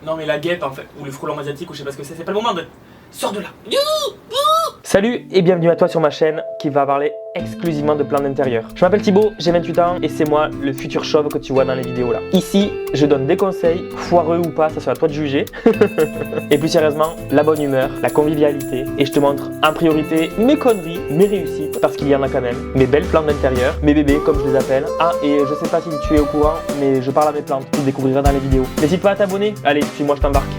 Non mais la guêpe en fait, ou le frelon asiatique ou je sais pas ce que c'est pas le moment de... Sors de là. Salut et bienvenue à toi sur ma chaîne qui va parler exclusivement de plans d'intérieur. Je m'appelle Thibaut, j'ai 28 ans et c'est moi le futur chauve que tu vois dans les vidéos là. Ici, je donne des conseils, foireux ou pas, ça sera à toi de juger. Et plus sérieusement, la bonne humeur, la convivialité et je te montre en priorité mes conneries, mes réussites, parce qu'il y en a quand même, mes belles plantes d'intérieur, mes bébés comme je les appelle. Ah et je sais pas si tu es au courant, mais je parle à mes plantes, tu le découvriras dans les vidéos. N'hésite pas à t'abonner, allez, suis-moi, je t'embarque.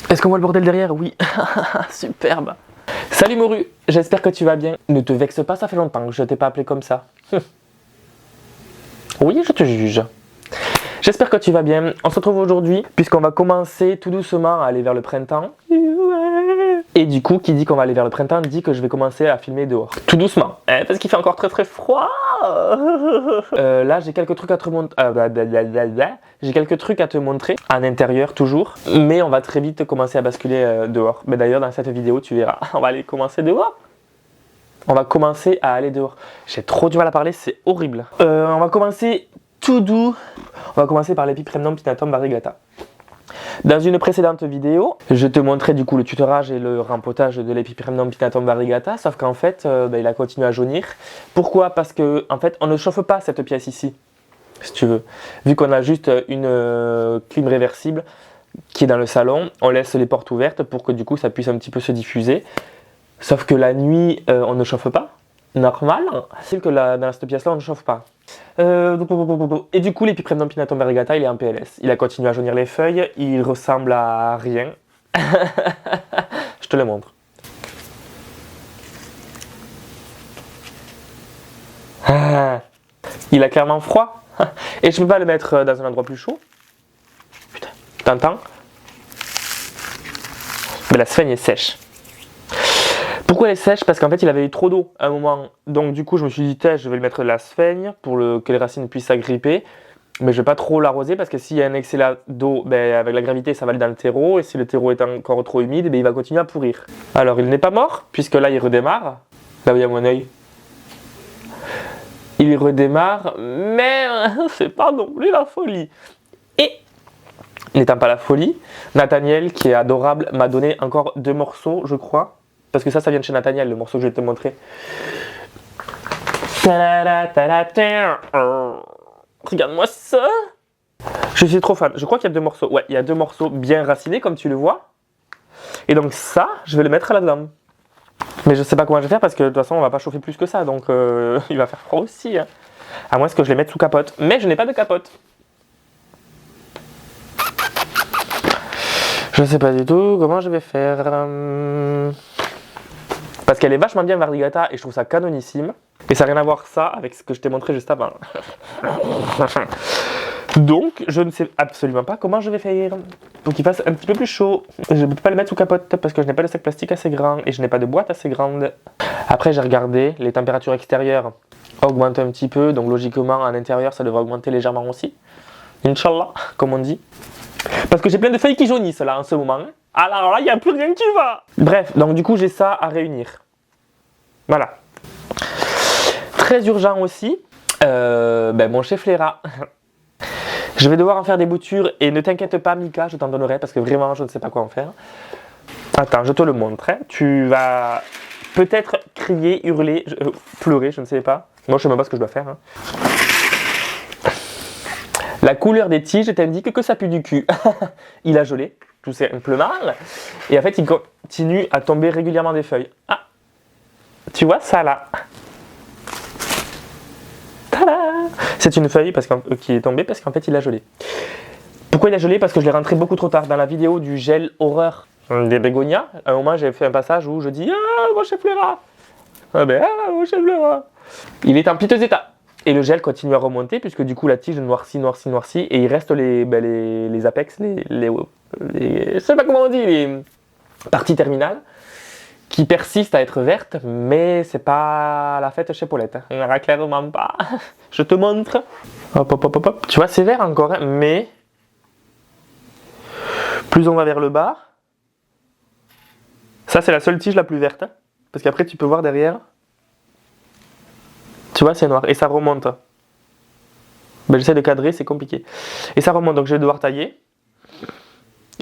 Est-ce qu'on voit le bordel derrière? Oui. Superbe. Salut Moru, j'espère que tu vas bien. Ne te vexe pas, ça fait longtemps que je t'ai pas appelé comme ça. Oui, je te juge. J'espère que tu vas bien. On se retrouve aujourd'hui puisqu'on va commencer tout doucement à aller vers le printemps. Et du coup, qui dit qu'on va aller vers le printemps dit que je vais commencer à filmer dehors. Tout doucement, hein, parce qu'il fait encore très froid. Là, j'ai quelques trucs à te montrer. J'ai quelques trucs à te montrer en intérieur toujours, mais on va très vite commencer à basculer dehors. Mais d'ailleurs, dans cette vidéo, tu verras, on va aller commencer dehors. On va commencer à aller dehors. J'ai trop du mal à parler, c'est horrible. On va commencer tout doux. On va commencer par l'Epiphremnum pinnatum variegata. Dans une précédente vidéo, je te montrais du coup le tutorage et le rempotage de l'Epiphremnum pinnatum variegata, sauf qu'en fait, il a continué à jaunir. Pourquoi? Parce que en fait, on ne chauffe pas cette pièce ici, si tu veux. Vu qu'on a juste une clim réversible qui est dans le salon, on laisse les portes ouvertes pour que du coup ça puisse un petit peu se diffuser. Sauf que la nuit, on ne chauffe pas. Normal. C'est que dans cette pièce-là, on ne chauffe pas. Et du coup, l'Epiphremnum pinnatum variegata, il est en PLS. Il a continué à jaunir les feuilles. Il ressemble à rien. Je te le montre. Il a clairement froid. Et je ne peux pas le mettre dans un endroit plus chaud. Putain, t'entends? Mais la sphène est sèche. Pourquoi elle est sèche? Parce qu'en fait il avait eu trop d'eau à un moment, donc du coup je me suis dit je vais le mettre de la sphaigne pour que les racines puissent s'agripper, mais je vais pas trop l'arroser parce que s'il y a un excès d'eau, avec la gravité ça va aller dans le terreau, et si le terreau est encore trop humide, il va continuer à pourrir. Alors il n'est pas mort, puisque là il redémarre, là où il y a mon œil. Il redémarre, mais c'est pas non plus la folie. Et n'étant pas la folie, Nathaniel qui est adorable m'a donné encore 2 morceaux je crois. Parce que ça vient de chez Nathaniel, le morceau que je vais te montrer. Regarde-moi ça. Je suis trop fan. Je crois qu'il y a 2 morceaux. Ouais, il y a 2 morceaux bien racinés, comme tu le vois. Et donc ça, je vais le mettre là-dedans. Mais je sais pas comment je vais faire, parce que de toute façon, on va pas chauffer plus que ça. Donc il va faire froid aussi. Hein. À moins que je les mette sous capote. Mais je n'ai pas de capote. Je sais pas du tout comment je vais faire. Parce qu'elle est vachement bien variegata et je trouve ça canonissime. Et ça n'a rien à voir ça avec ce que je t'ai montré juste avant. Donc je ne sais absolument pas comment je vais faire. Pour qu'il fasse un petit peu plus chaud. Je ne peux pas le mettre sous capote parce que je n'ai pas de sac plastique assez grand et je n'ai pas de boîte assez grande. Après j'ai regardé, les températures extérieures augmentent un petit peu. Donc logiquement à l'intérieur ça devrait augmenter légèrement aussi. Inch'Allah, comme on dit. Parce que j'ai plein de feuilles qui jaunissent là en ce moment. Alors là, il n'y a plus rien qui va. Bref, donc du coup, j'ai ça à réunir. Voilà. Très urgent aussi, mon chef Léra. Je vais devoir en faire des boutures et ne t'inquiète pas, Mika, je t'en donnerai parce que vraiment, je ne sais pas quoi en faire. Attends, je te le montre. Hein. Tu vas peut-être crier, hurler, pleurer, je ne sais pas. Moi, je ne sais même pas ce que je dois faire. Hein. La couleur des tiges t'indique que ça pue du cul. Il a gelé, tout simplement. Et en fait, il continue à tomber régulièrement des feuilles. Ah, tu vois ça là? Tada! C'est une feuille qui est tombée parce qu'en fait, il a gelé. Pourquoi il a gelé? Parce que je l'ai rentré beaucoup trop tard. Dans la vidéo du gel horreur des bégonias, à un moment, j'ai fait un passage où je dis « Ah, mon chef Léra !» mon chef Léra !» Il est en piteux état. Et le gel continue à remonter puisque du coup la tige noircit et il reste les apex, je sais pas comment on dit, les parties terminales qui persistent à être vertes, mais c'est pas la fête chez Paulette. Il n'y en aura clairement pas. Je te montre. Hop, hop, hop, hop, hop. Tu vois, c'est vert encore, hein, mais plus on va vers le bas, ça c'est la seule tige la plus verte, hein, parce qu'après tu peux voir derrière. Tu vois, c'est noir et ça remonte. Ben, j'essaie de cadrer, c'est compliqué. Et ça remonte, donc je vais devoir tailler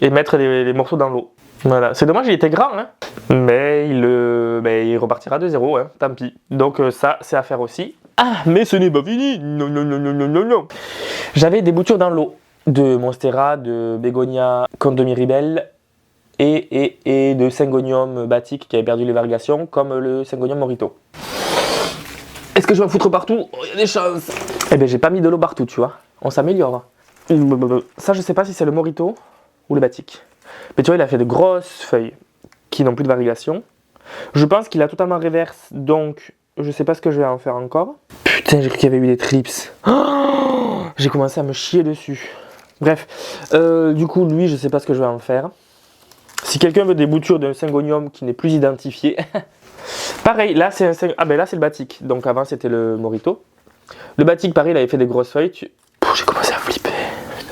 et mettre les morceaux dans l'eau. Voilà, c'est dommage, il était grand, hein. Mais il repartira de zéro, hein. Tant pis. Donc ça, c'est à faire aussi. Ah, mais ce n'est pas fini. Non, non, non, non, non, non, non. J'avais des boutures dans l'eau de Monstera, de Bégonia, Comte de Miribel et de Syngonium Batik qui avait perdu les varigations, comme le Syngonium Morito. Est-ce que je vais en foutre partout? Oh, il y a des chances. Eh ben, j'ai pas mis de l'eau partout, tu vois. On s'améliore. Ça, je sais pas si c'est le Morito ou le Batik. Mais tu vois, il a fait de grosses feuilles qui n'ont plus de variegation. Je pense qu'il a totalement reverse, donc je sais pas ce que je vais en faire encore. Putain, j'ai cru qu'il y avait eu des trips. Oh, j'ai commencé à me chier dessus. Bref, du coup, lui, je sais pas ce que je vais en faire. Si quelqu'un veut des boutures d'un Syngonium qui n'est plus identifié, pareil, là c'est là c'est le Batik. Donc avant c'était le Morito. Le Batik, pareil, il avait fait des grosses feuilles. J'ai commencé à flipper.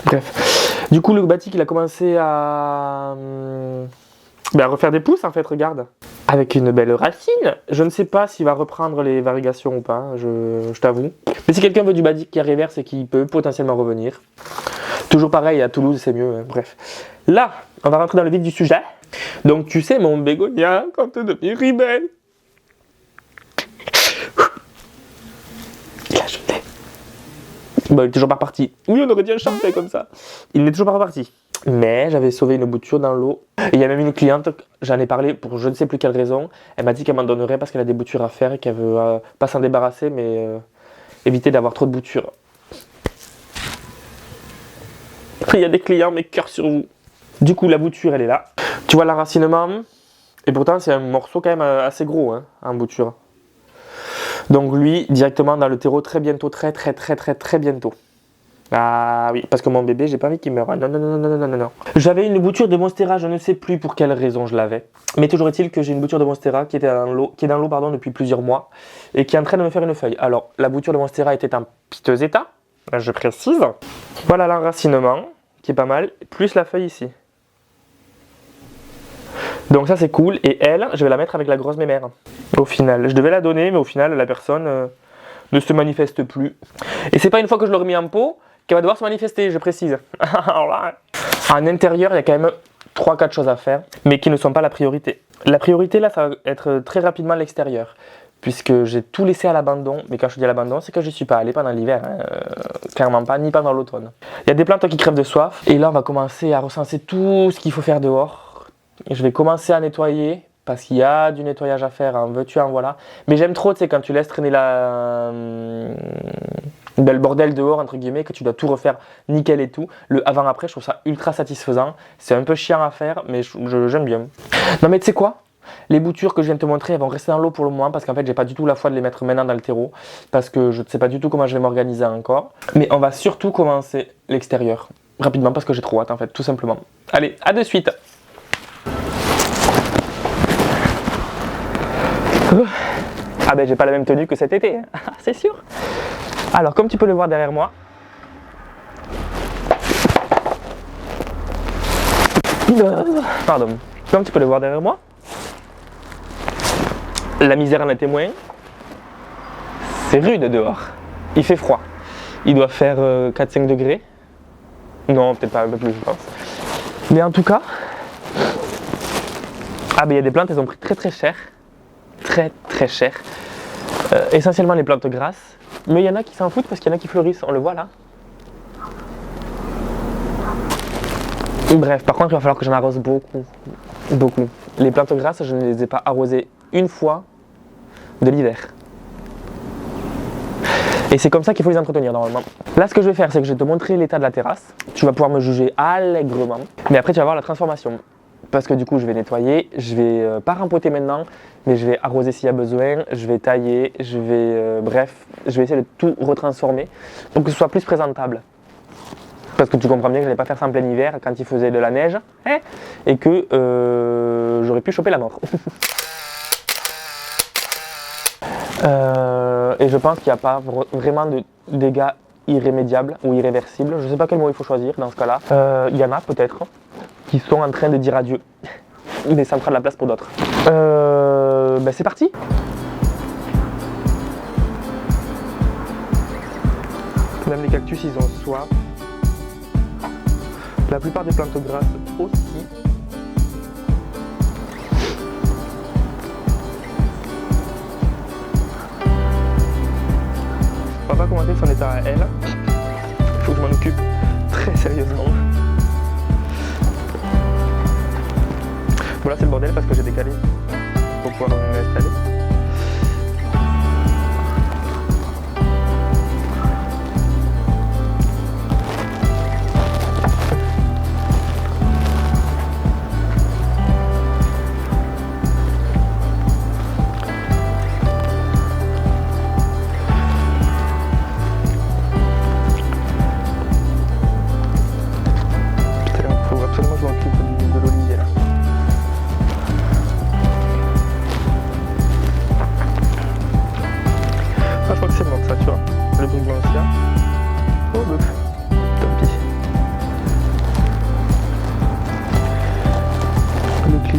Bref. Du coup, le Batik, il a commencé à refaire des pousses, en fait, regarde. Avec une belle racine. Je ne sais pas s'il va reprendre les varigations ou pas, hein, je t'avoue. Mais si quelqu'un veut du Batik qui reverse et qui peut potentiellement revenir. Toujours pareil, à Toulouse, c'est mieux, hein, bref. Là, on va rentrer dans le vif du sujet. Donc, tu sais, mon Bégonia, Comte de Miribel. Il a jeté. Bon, il est toujours pas reparti. Oui, on aurait dû le chanter comme ça. Il n'est toujours pas reparti. Mais j'avais sauvé une bouture dans l'eau. Et il y a même une cliente, j'en ai parlé pour je ne sais plus quelle raison. Elle m'a dit qu'elle m'en donnerait parce qu'elle a des boutures à faire et qu'elle veut pas s'en débarrasser, mais éviter d'avoir trop de boutures. Il y a des clients, mais cœur sur vous. Du coup, la bouture, elle est là. Tu vois l'enracinement. Et pourtant, c'est un morceau quand même assez gros, hein, en bouture. Donc lui, directement dans le terreau très bientôt, très bientôt. Ah oui, parce que mon bébé, j'ai pas envie qu'il meure. Non, non, non, non, non, non, non. J'avais une bouture de Monstera, je ne sais plus pour quelle raison je l'avais. Mais toujours est-il que j'ai une bouture de Monstera qui est dans l'eau depuis plusieurs mois et qui est en train de me faire une feuille. Alors, la bouture de Monstera était en piteux état, je précise. Voilà l'enracinement, qui est pas mal, plus la feuille ici. Donc ça c'est cool, et elle, je vais la mettre avec la grosse mémère. Au final, je devais la donner, mais au final, la personne ne se manifeste plus. Et c'est pas une fois que je l'aurai mis en pot qu'elle va devoir se manifester, je précise. Alors là, en intérieur, il y a quand même 3-4 choses à faire, mais qui ne sont pas la priorité. La priorité, là, ça va être très rapidement l'extérieur, puisque j'ai tout laissé à l'abandon. Mais quand je dis à l'abandon, c'est que je ne suis pas allé pendant l'hiver, hein, clairement pas, ni pendant l'automne. Il y a des plantes qui crèvent de soif, et là, on va commencer à recenser tout ce qu'il faut faire dehors. Je vais commencer à nettoyer, parce qu'il y a du nettoyage à faire, en veux-tu, en voilà. Mais j'aime trop, tu sais, quand tu laisses traîner le bordel dehors, entre guillemets, que tu dois tout refaire nickel et tout. Le avant-après, je trouve ça ultra satisfaisant. C'est un peu chiant à faire, mais j'aime bien. Non mais tu sais quoi? Les boutures que je viens de te montrer, elles vont rester dans l'eau pour le moment, parce qu'en fait, j'ai pas du tout la foi de les mettre maintenant dans le terreau, parce que je ne sais pas du tout comment je vais m'organiser encore. Mais on va surtout commencer l'extérieur, rapidement, parce que j'ai trop hâte, en fait, tout simplement. Allez, à de suite! Ah ben j'ai pas la même tenue que cet été, hein. C'est sûr. Alors comme tu peux le voir derrière moi, pardon, comme tu peux le voir derrière moi, la misère en est témoin. C'est rude dehors, il fait froid, il doit faire 4-5 degrés, non peut-être pas un peu plus je pense, mais en tout cas, ah ben il y a des plantes, elles ont pris très cher. Très cher, essentiellement les plantes grasses, mais il y en a qui s'en foutent parce qu'il y en a qui fleurissent, on le voit là. Bref, par contre il va falloir que j'en arrose beaucoup. Les plantes grasses, je ne les ai pas arrosées une fois de l'hiver. Et c'est comme ça qu'il faut les entretenir normalement. Là ce que je vais faire, c'est que je vais te montrer l'état de la terrasse, tu vas pouvoir me juger allègrement, mais après tu vas voir la transformation. Parce que du coup je vais nettoyer, je vais pas rempoter maintenant, mais je vais arroser s'il y a besoin, je vais tailler, je vais bref, je vais essayer de tout retransformer pour que ce soit plus présentable. Parce que tu comprends bien que je n'allais pas faire ça en plein hiver quand il faisait de la neige, hein, et que j'aurais pu choper la mort. Et je pense qu'il n'y a pas vraiment de dégâts irrémédiables ou irréversibles, je ne sais pas quel mot il faut choisir dans ce cas-là. Il y en a peut-être qui sont en train de dire adieu, mais ça me fera de la place pour d'autres. Ben c'est parti. Même les cactus, ils ont soif. La plupart des plantes grasses aussi. On va pas commenter son état à elle. Il faut que je m'en occupe très sérieusement. Bon là c'est le bordel parce que j'ai décalé pour pouvoir m'installer.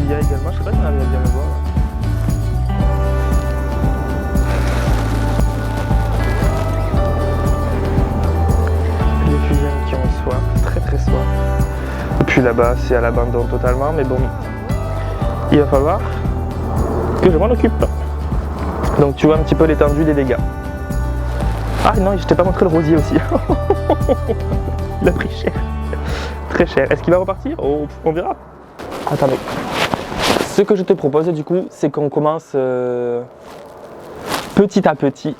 Également, je sais pas si on arrive à bien le voir. Les fusaines qui ont soif, très soif. Et puis là-bas, c'est à l'abandon totalement, mais bon, il va falloir que je m'en occupe. Donc tu vois un petit peu l'étendue des dégâts. Ah non, je t'ai pas montré le rosier aussi. Il a pris cher. Très cher. Est-ce qu'il va repartir? Oh, on verra. Attendez. Ce que je te propose du coup, c'est qu'on commence petit à petit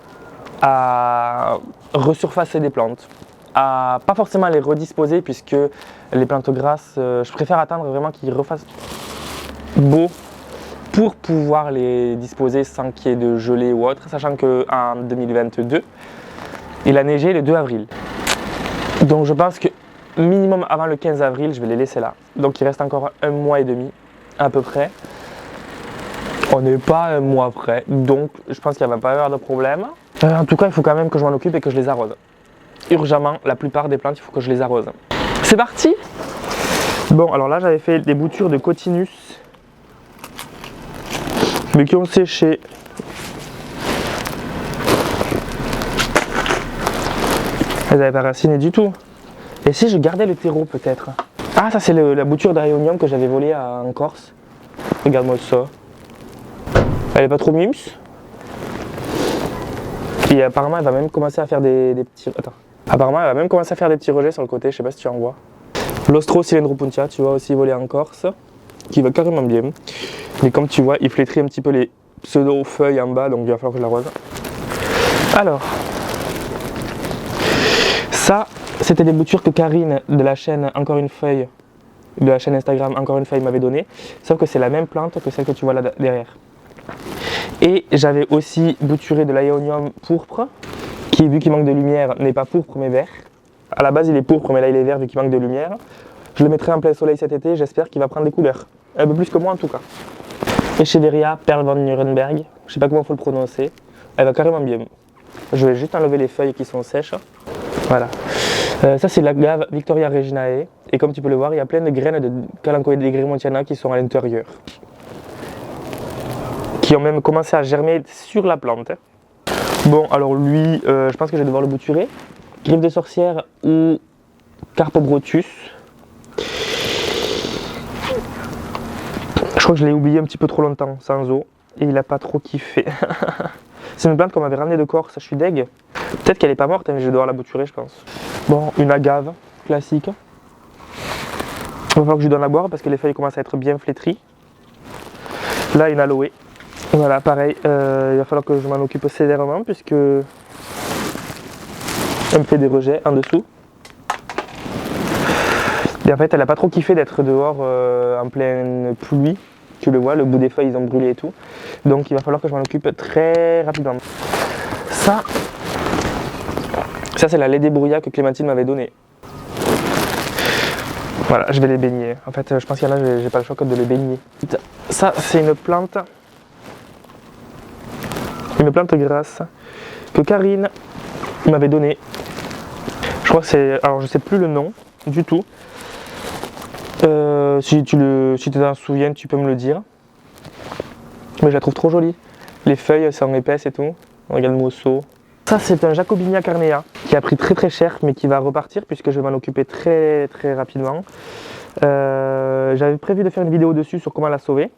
à resurfacer des plantes, à pas forcément les redisposer puisque les plantes grasses, je préfère attendre vraiment qu'ils refassent beau pour pouvoir les disposer sans qu'il y ait de gelée ou autre, sachant qu'en 2022, il a neigé le 2 avril. Donc je pense que minimum avant le 15 avril, je vais les laisser là. Donc il reste encore 1 mois et demi. À peu près. On n'est pas 1 mois près, donc je pense qu'il ne va pas y avoir de problème. En tout cas, il faut quand même que je m'en occupe et que je les arrose. Urgemment, la plupart des plantes, il faut que je les arrose. C'est parti! Bon, alors là, j'avais fait des boutures de cotinus, mais qui ont séché. Elles n'avaient pas raciné du tout. Et si je gardais le terreau peut-être? Ah, ça c'est la bouture d'Aéonium que j'avais volée en Corse. Regarde-moi ça. Elle est pas trop mims. Et apparemment, elle va même commencer à faire des petits... Attends. Apparemment, elle va même commencer à faire des petits rejets sur le côté. Je sais pas si tu en vois. L'Ostro Cylindropuntia, tu vois, aussi volé en Corse. Qui va carrément bien. Mais comme tu vois, il flétrit un petit peu les pseudo-feuilles en bas. Donc il va falloir que je l'arrose. Alors. Ça... C'était des boutures que Karine de la chaîne Encore une feuille, de la chaîne Instagram Encore une feuille m'avait donné, sauf que c'est la même plante que celle que tu vois là derrière. Et j'avais aussi bouturé de l'Aéonium pourpre, qui vu qu'il manque de lumière n'est pas pourpre mais vert. À la base il est pourpre mais là il est vert vu qu'il manque de lumière. Je le mettrai en plein soleil cet été, j'espère qu'il va prendre des couleurs, un peu plus que moi en tout cas. Echeveria Perl von Nuremberg, je sais pas comment il faut le prononcer, elle va carrément bien. Je vais juste enlever les feuilles qui sont sèches. Voilà. Ça c'est la l'agave Victoria Reginae et comme tu peux le voir il y a plein de graines de Kalanchoe Grémontiana qui sont à l'intérieur, qui ont même commencé à germer sur la plante. Bon alors lui je pense que je vais devoir le bouturer. Griffe de sorcière ou Carpobrotus. Je crois que je l'ai oublié un petit peu trop longtemps sans eau et il n'a pas trop kiffé. C'est une plante qu'on m'avait ramenée de Corse, je suis deg. Peut-être qu'elle n'est pas morte mais je vais devoir la bouturer je pense. Bon, une agave classique. Il va falloir que je lui donne à boire parce que les feuilles commencent à être bien flétries. Là, une aloe. Voilà, pareil, il va falloir que je m'en occupe sévèrement puisque elle me fait des rejets en dessous. Et en fait, elle n'a pas trop kiffé d'être dehors en pleine pluie. Tu le vois, le bout des feuilles, ils ont brûlé et tout. Donc, il va falloir que je m'en occupe très rapidement. Ça c'est la lait des brouillards que Clémentine m'avait donnée. Voilà, je vais les baigner. En fait, je pense qu'il y en a, j'ai pas le choix que de les baigner. Ça, c'est une plante grasse que Karine m'avait donnée. Je crois que c'est... Alors, je sais plus le nom du tout. Si tu t'en souviens, tu peux me le dire. Mais je la trouve trop jolie. Les feuilles sont épaisses et tout. Regarde le mousseau. Ça, c'est un Jacobinia carnea qui qui a pris très cher mais qui va repartir puisque je vais m'en occuper très rapidement. J'avais prévu de faire une vidéo dessus sur comment la sauver.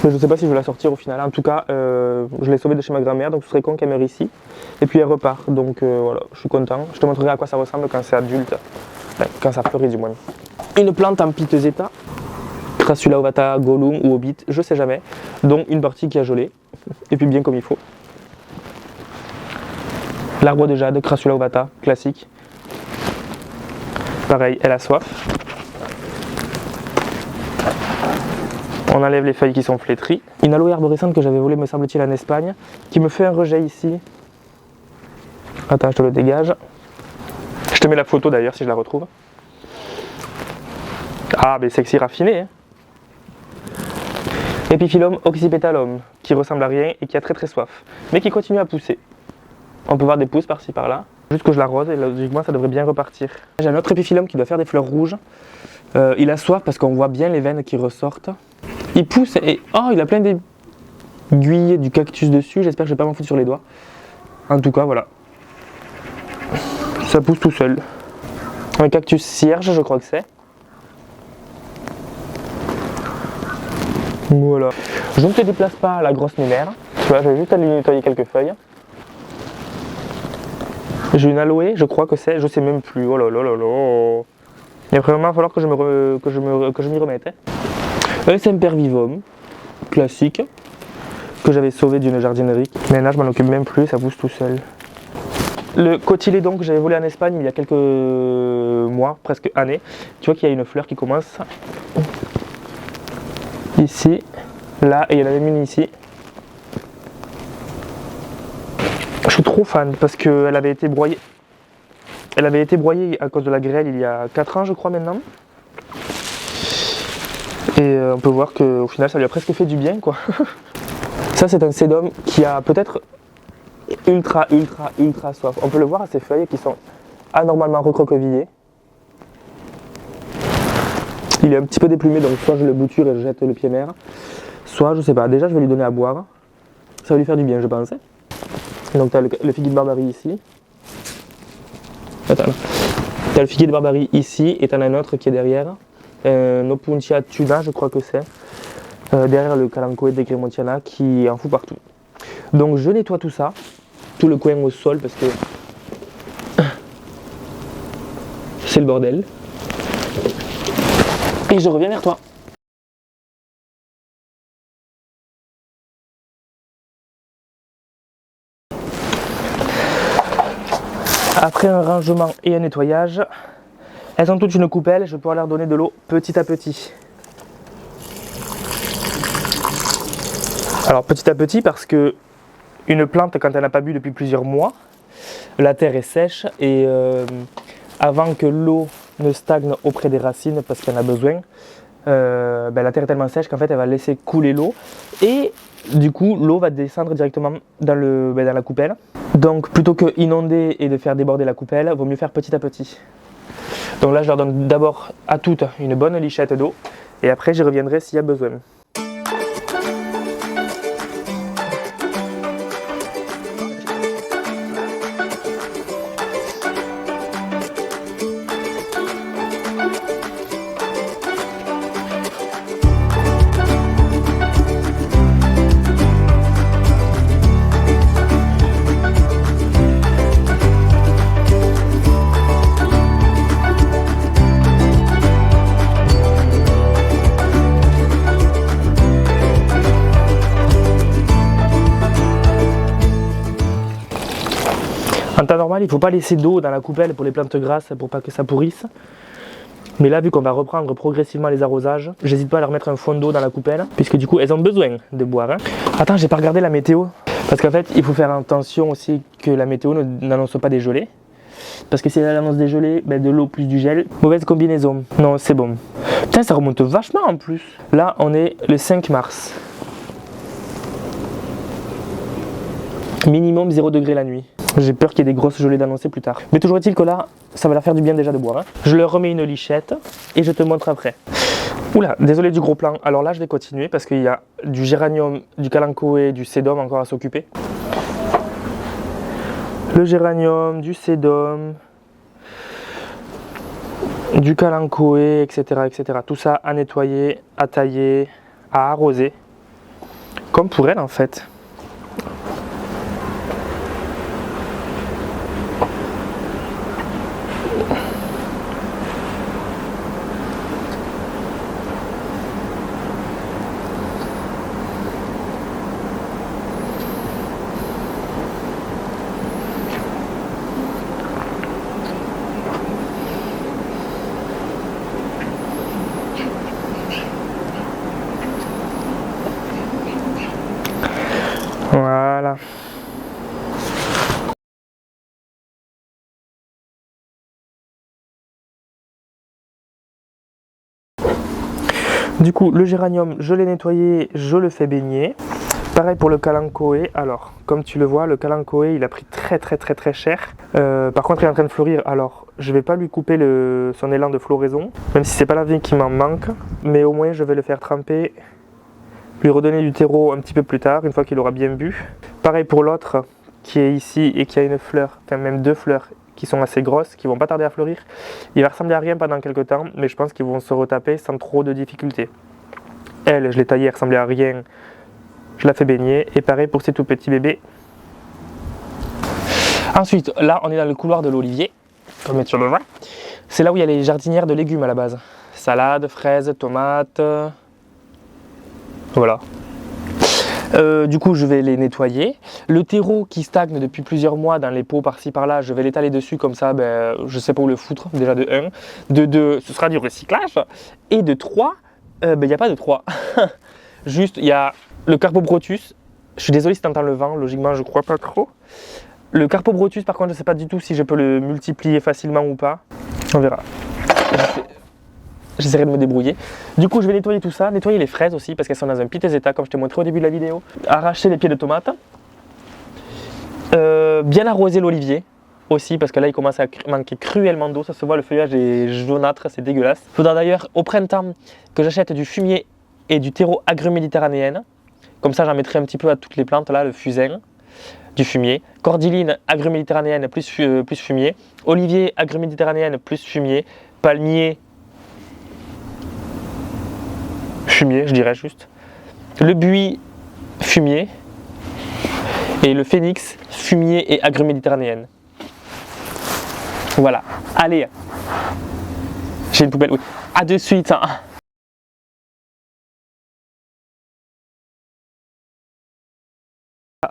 Mais je ne sais pas si je vais la sortir au final. En tout cas, je l'ai sauvée de chez ma grand-mère, donc ce serait con qu'elle meure ici. Et puis elle repart, donc voilà, je suis content. Je te montrerai à quoi ça ressemble quand c'est adulte. Enfin, quand ça fleurit du moins. Une plante en piteux état. Crassula ovata, Gollum ou Hobbit, je sais jamais. Donc une partie qui a gelé. Et puis bien comme il faut. L'arbre de jade, Crassula ovata, classique. Pareil, elle a soif. On enlève les feuilles qui sont flétries. Une aloe arborescente que j'avais volée, me semble-t-il, en Espagne, qui me fait un rejet ici. Attends, je te le dégage. Je te mets la photo d'ailleurs si je la retrouve. Ah, mais sexy raffiné. Hein. Epiphyllum oxypetalum, qui ressemble à rien et qui a très soif, mais qui continue à pousser. On peut voir des pousses par-ci par-là. Juste que je l'arrose et logiquement ça devrait bien repartir. J'ai un autre épiphyllum qui doit faire des fleurs rouges. Il a soif parce qu'on voit bien les veines qui ressortent. Il pousse et oh, il a plein d'aiguilles du cactus dessus. J'espère que je vais pas m'en foutre sur les doigts. En tout cas, voilà. Ça pousse tout seul. Un cactus cierge, je crois que c'est. Voilà. Je ne te déplace pas à la grosse mémère. Tu vois, je vais juste aller nettoyer quelques feuilles. J'ai une aloe, je crois que c'est, je sais même plus. Oh là là là là. Il va vraiment falloir que je m'y remette. Un sempervivum, classique, que j'avais sauvé d'une jardinerie. Mais là, je m'en occupe même plus, ça pousse tout seul. Le cotylédon que j'avais volé en Espagne il y a quelques mois, presque années. Tu vois qu'il y a une fleur qui commence ici, là, et il y en avait une ici. Je suis trop fan parce qu'elle avait été broyée. Elle avait été broyée à cause de la grêle il y a 4 ans, je crois, maintenant. Et on peut voir qu'au final, ça lui a presque fait du bien, quoi. Ça, c'est un sédum qui a peut-être ultra soif. On peut le voir à ses feuilles qui sont anormalement recroquevillées. Il est un petit peu déplumé, donc soit je le bouture et je jette le pied mère, soit, je sais pas, déjà je vais lui donner à boire. Ça va lui faire du bien, je pense. Donc tu as le figuier de Barbarie ici. Attends, tu as le figuier de Barbarie ici et tu en as un autre qui est derrière. Opuntia tuna, je crois que c'est. Derrière le Kalanchoe degremontiana qui en fout partout. Donc je nettoie tout ça, tout le coin au sol parce que c'est le bordel. Et je reviens vers toi. Après un rangement et un nettoyage, elles ont toutes une coupelle, je vais pouvoir leur donner de l'eau petit à petit. Alors petit à petit parce que une plante, quand elle n'a pas bu depuis plusieurs mois, la terre est sèche et avant que l'eau ne stagne auprès des racines parce qu'elle en a besoin, la terre est tellement sèche qu'en fait elle va laisser couler l'eau et du coup l'eau va descendre directement dans la coupelle. Donc plutôt que inonder et de faire déborder la coupelle, il vaut mieux faire petit à petit. Donc là je leur donne d'abord à toutes une bonne lichette d'eau et après j'y reviendrai s'il y a besoin. En temps normal, il ne faut pas laisser d'eau dans la coupelle pour les plantes grasses pour pas que ça pourrisse. Mais là, vu qu'on va reprendre progressivement les arrosages, j'hésite pas à leur mettre un fond d'eau dans la coupelle, puisque du coup, elles ont besoin de boire. Hein. Attends, j'ai pas regardé la météo. Parce qu'en fait, il faut faire attention aussi que la météo n'annonce pas des gelées. Parce que si elle annonce des gelées, de l'eau plus du gel, mauvaise combinaison. Non, c'est bon. Putain, ça remonte vachement en plus. Là, on est le 5 mars. Minimum 0 degré la nuit. J'ai peur qu'il y ait des grosses gelées d'annoncer plus tard. Mais toujours est-il que là, ça va leur faire du bien déjà de boire. Hein. Je leur remets une lichette et je te montre après. Oula, désolé du gros plan. Alors là, je vais continuer parce qu'il y a du géranium, du kalanchoe, du sédum encore à s'occuper. le géranium, du sédum, du kalanchoé, etc., etc. Tout ça à nettoyer, à tailler, à arroser, comme pour elle en fait. Voilà. Du coup, le géranium, je l'ai nettoyé, je le fais baigner. Pareil pour le kalanchoé. Alors, comme tu le vois, le kalanchoé, il a pris très cher. Par contre, il est en train de fleurir. Alors, je vais pas lui couper son élan de floraison, même si c'est pas la vie qui m'en manque. Mais au moins, je vais le faire tremper, lui redonner du terreau un petit peu plus tard, une fois qu'il aura bien bu. Pareil pour l'autre qui est ici et qui a une fleur, enfin même deux fleurs qui sont assez grosses, qui vont pas tarder à fleurir. Il va ressembler à rien pendant quelques temps, mais je pense qu'ils vont se retaper sans trop de difficultés. Elle, je l'ai taillée, elle ressemblait à rien. Je la fais baigner. Et pareil pour ces tout petits bébés. Ensuite, là, on est dans le couloir de l'olivier, comme tu le vois. C'est là où il y a les jardinières de légumes à la base. Salade, fraises, tomates. Voilà. Du coup, je vais les nettoyer. Le terreau qui stagne depuis plusieurs mois dans les pots par-ci par-là, je vais l'étaler dessus comme ça, je sais pas où le foutre, déjà de 1. De 2, ce sera du recyclage. Et de 3, il n'y a pas de 3. Juste, il y a le Carpobrotus. Je suis désolé si tu entends le vent, logiquement, je crois pas trop. Le Carpobrotus, par contre, je ne sais pas du tout si je peux le multiplier facilement ou pas. On verra. J'essaierai de me débrouiller. Du coup, je vais nettoyer tout ça, nettoyer les fraises aussi parce qu'elles sont dans un piteux état, comme je t'ai montré au début de la vidéo. Arracher les pieds de tomates. Bien arroser l'olivier aussi parce que là, il commence à manquer cruellement d'eau. Ça se voit, le feuillage est jaunâtre, c'est dégueulasse. Il faudra d'ailleurs au printemps que j'achète du fumier et du terreau agro-méditerranéenne. Comme ça, j'en mettrai un petit peu à toutes les plantes, là, le fusain, du fumier. Cordyline agro-méditerranéenne plus fumier. Olivier agro-méditerranéenne plus fumier. Palmier fumier, je dirais juste. Le buis fumier. Et le phénix fumier et agro-méditerranéenne. Voilà. Allez. J'ai une poubelle, oui. À de suite.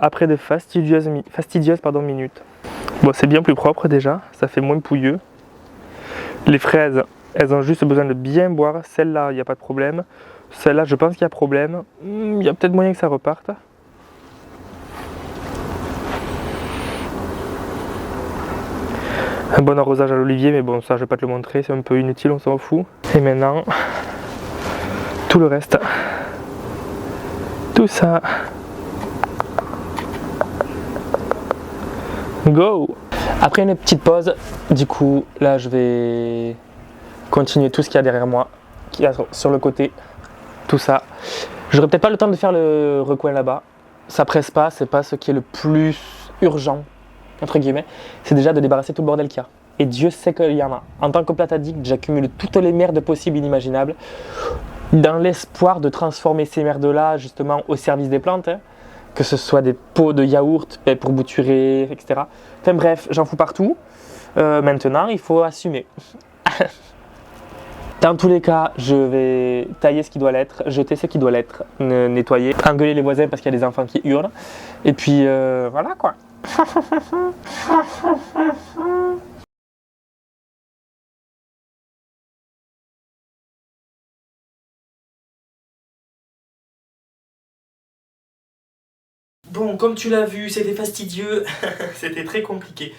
Après de fastidieuses minutes. Bon, c'est bien plus propre déjà, ça fait moins pouilleux. Les fraises, elles ont juste besoin de bien boire. Celle-là, il n'y a pas de problème. Celle-là, je pense qu'il y a problème. Il y a peut-être moyen que ça reparte. Un bon arrosage à l'olivier, mais bon, ça, je vais pas te le montrer, c'est un peu inutile, on s'en fout. Et maintenant, tout le reste. Tout ça. Go! Après une petite pause, du coup, là je vais continuer tout ce qu'il y a derrière moi, qui est sur le côté, tout ça. J'aurai peut-être pas le temps de faire le recoin là-bas. Ça presse pas, c'est pas ce qui est le plus urgent, entre guillemets. C'est déjà de débarrasser tout le bordel qu'il y a. Et Dieu sait qu'il y en a. En tant que plat addict, j'accumule toutes les merdes possibles et inimaginables, dans l'espoir de transformer ces merdes-là justement au service des plantes. Que ce soit des pots de yaourt pour bouturer, etc. Enfin bref, j'en fous partout. Maintenant, il faut assumer. Dans tous les cas, je vais tailler ce qui doit l'être, jeter ce qui doit l'être, nettoyer, engueuler les voisins parce qu'il y a des enfants qui hurlent. Et puis voilà quoi. Bon, comme tu l'as vu, c'était fastidieux, c'était très compliqué.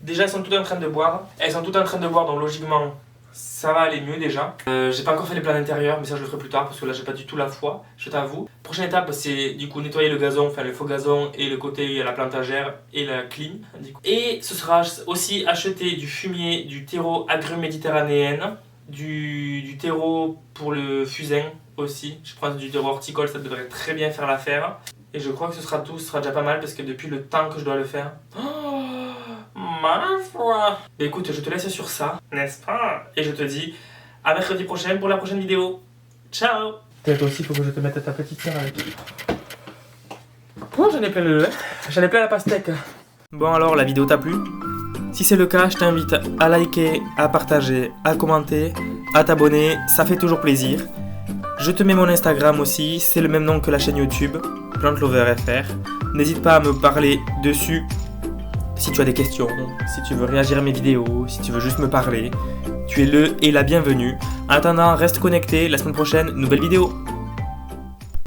Déjà, elles sont toutes en train de boire. Elles sont toutes en train de boire, donc logiquement, ça va aller mieux déjà. J'ai pas encore fait les plans d'intérieur, mais ça je le ferai plus tard parce que là j'ai pas du tout la foi, je t'avoue. Prochaine étape, c'est du coup nettoyer le gazon, enfin le faux gazon et le côté où il y a la plantagère et la clim. Du coup. Et ce sera aussi acheter du fumier, du terreau agro-méditerranéenne, du terreau pour le fusain aussi. Je prends du terreau horticole, ça devrait très bien faire l'affaire. Et je crois que ce sera tout, ce sera déjà pas mal parce que depuis le temps que je dois le faire. Oh, Ma foi. Écoute, je te laisse sur ça, n'est-ce pas? Et je te dis à mercredi prochain pour la prochaine vidéo. Ciao. Toi aussi, il faut que je te mette ta petite sœur avec. Oh, j'en ai plein le... J'en ai plein la pastèque. Bon alors, la vidéo t'a plu? Si c'est le cas, je t'invite à liker, à partager, à commenter, à t'abonner, ça fait toujours plaisir. Je te mets mon Instagram aussi, c'est le même nom que la chaîne YouTube, PlanteLoverFR. N'hésite pas à me parler dessus si tu as des questions, si tu veux réagir à mes vidéos, si tu veux juste me parler. Tu es le et la bienvenue. En attendant, reste connecté, la semaine prochaine, nouvelle vidéo.